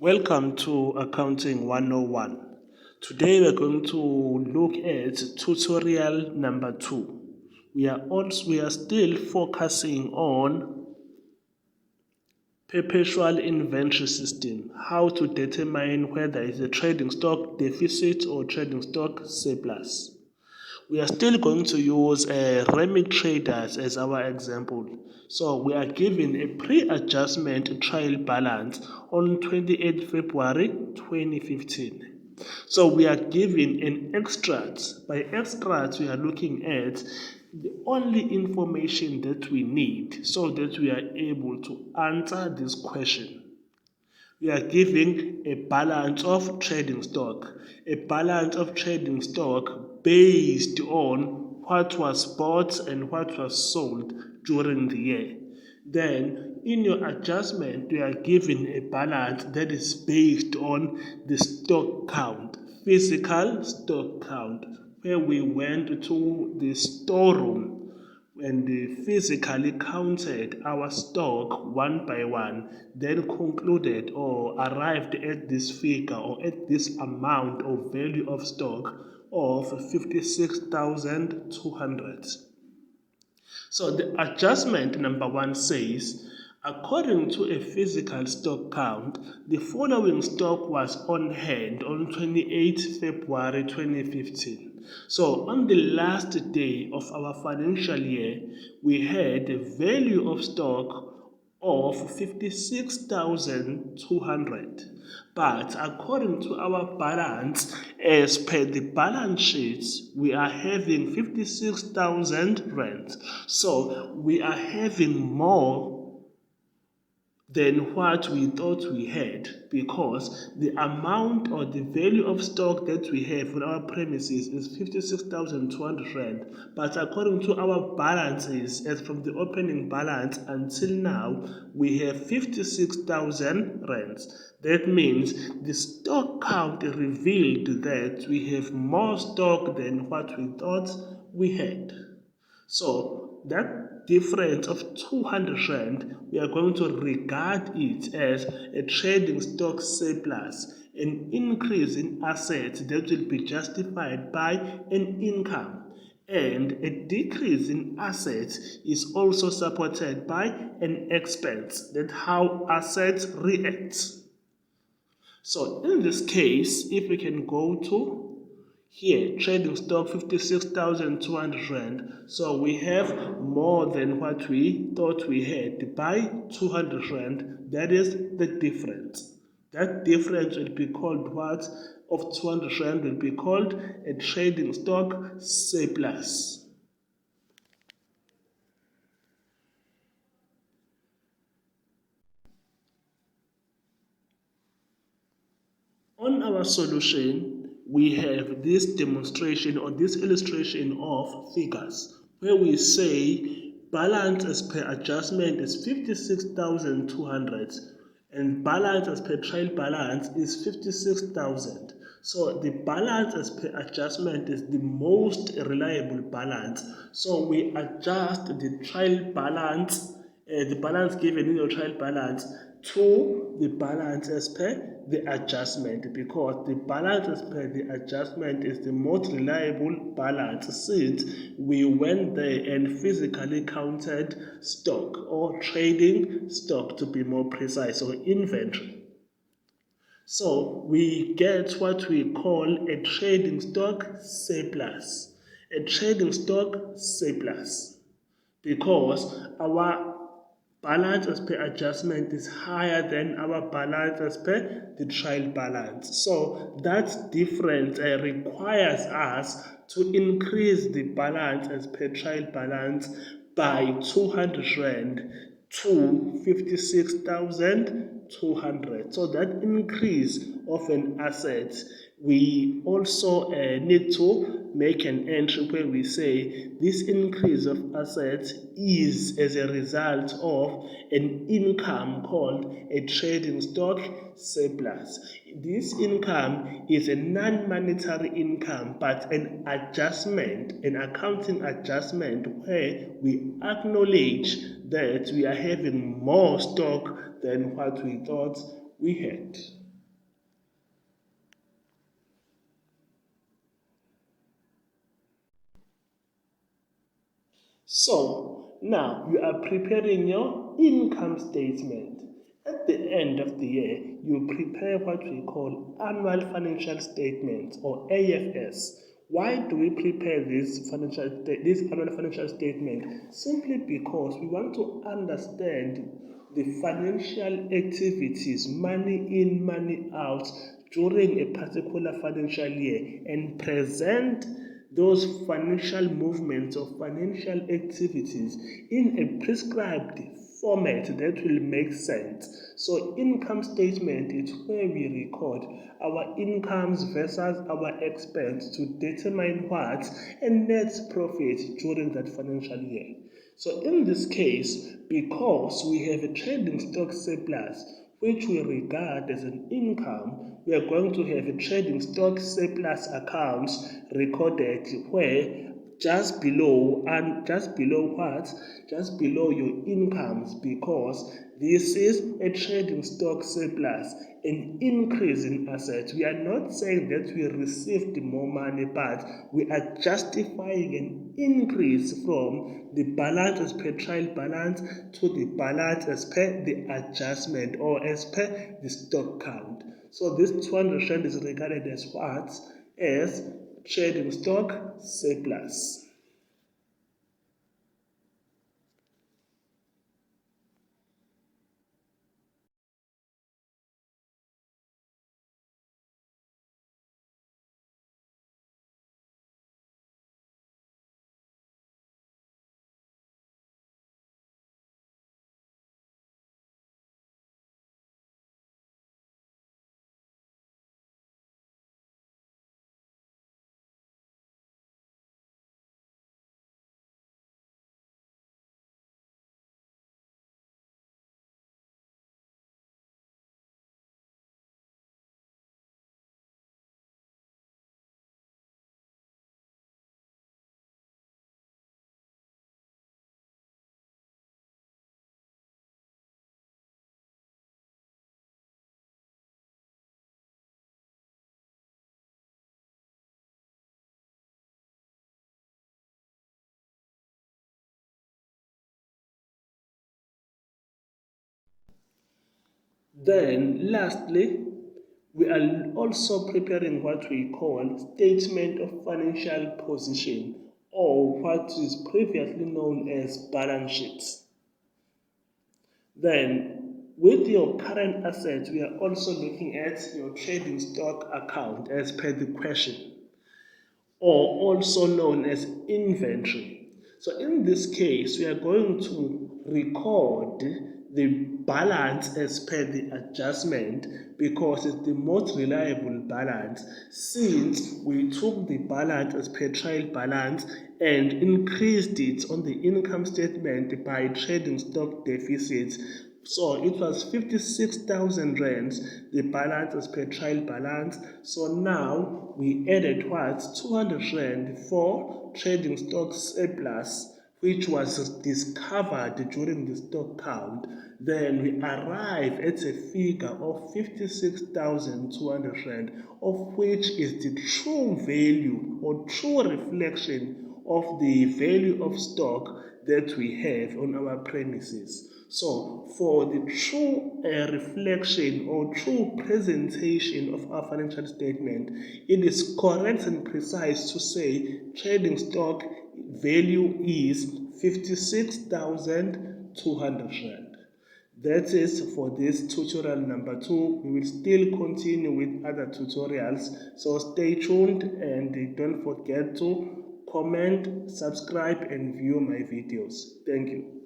Welcome to Accounting 101. Today we're going to look at tutorial number 2. We are still focusing on perpetual inventory system, how to determine whether it's a trading stock deficit or trading stock surplus. We are still going to use Remic traders as our example. So we are given a pre-adjustment trial balance on 28 February 2015. So we are given an extract. By extract, we are looking at the only information that we need so that we are able to answer this question. We are giving a balance of trading stock. A balance of trading stock based on what was bought and what was sold during the year. Then, in your adjustment, you are given a balance that is based on the stock count, physical stock count, where we went to the storeroom and they physically counted our stock one by one, then concluded or arrived at this figure or at this amount or value of stock of 56,200. So the adjustment number 1 says, according to a physical stock count, the following stock was on hand on 28 February 2015. So on the last day of our financial year, we had a value of stock of 56,200. But according to our balance, as per the balance sheets, we are having 56,000 rands. So we are having more than what we thought we had, because the amount or the value of stock that we have on our premises is 56,200 rand, but according to our balances, as from the opening balance until now, we have 56,000 rands. That means the stock count revealed that we have more stock than what we thought we had. So that difference of 200 rand, we are going to regard it as a trading stock surplus, an increase in assets that will be justified by an income. And a decrease in assets is also supported by an expense. That's how assets react. So in this case, if we can go to here, trading stock 56,200 rand. So we have more than what we thought we had by 200 rand. That is the difference. That difference will be called what? Of 200 rand will be called a trading stock surplus. On our solution, we have this demonstration or this illustration of figures where we say balance as per adjustment is 56,200 and balance as per trial balance is 56,000. So the balance as per adjustment is the most reliable balance. So we adjust the trial balance, the balance given in your trial balance, to the balance as per the adjustment, because the balance as per the adjustment is the most reliable balance, since we went there and physically counted stock or trading stock, to be more precise, or inventory. So we get what we call a trading stock surplus. A trading stock surplus, because our balance as per adjustment is higher than our balance as per the trial balance. So that difference requires us to increase the balance as per trial balance by 200 rand to 56,200. So that increase of an asset, we also need to make an entry where we say this increase of assets is as a result of an income called a trading stock surplus. This income is a non-monetary income, but an adjustment, an accounting adjustment, where we acknowledge that we are having more stock than what we thought we had. So now you are preparing your income statement. At the end of the year, you prepare what we call annual financial statements or AFS. Why do we prepare this annual financial statement? Simply because we want to understand the financial activities, money in, money out, during a particular financial year and present those financial movements or financial activities in a prescribed format that will make sense. So income statement is where we record our incomes versus our expense to determine what a net profit during that financial year. So in this case, because we have a trading stock surplus, which we regard as an income, we are going to have a trading stock surplus account recorded where just below your incomes, because this is a trading stock surplus, an increase in assets. We are not saying that we received more money, but we are justifying an increase from the balance as per trial balance to the balance as per the adjustment or as per the stock count. So this 200 Rand is regarded as what? As trading stock surplus. Then, lastly, we are also preparing what we call statement of financial position, or what is previously known as balance sheets. Then, with your current assets, we are also looking at your trading stock account as per the question, or also known as inventory. So in this case, we are going to record the balance as per the adjustment because it's the most reliable balance, since we took the balance as per trial balance and increased it on the income statement by trading stock deficits. So it was 56,000 rands, the balance as per trial balance. So now we added what? 200 rand for trading stock surplus, which was discovered during the stock count. Then we arrive at a figure of 56,200 rand, of which is the true value or true reflection of the value of stock that we have on our premises. So, for the true reflection or true presentation of our financial statement, it is correct and precise to say trading stock value is 56,200 Rand. That is for this tutorial number 2. We will still continue with other tutorials. So stay tuned and don't forget to comment, subscribe and view my videos. Thank you.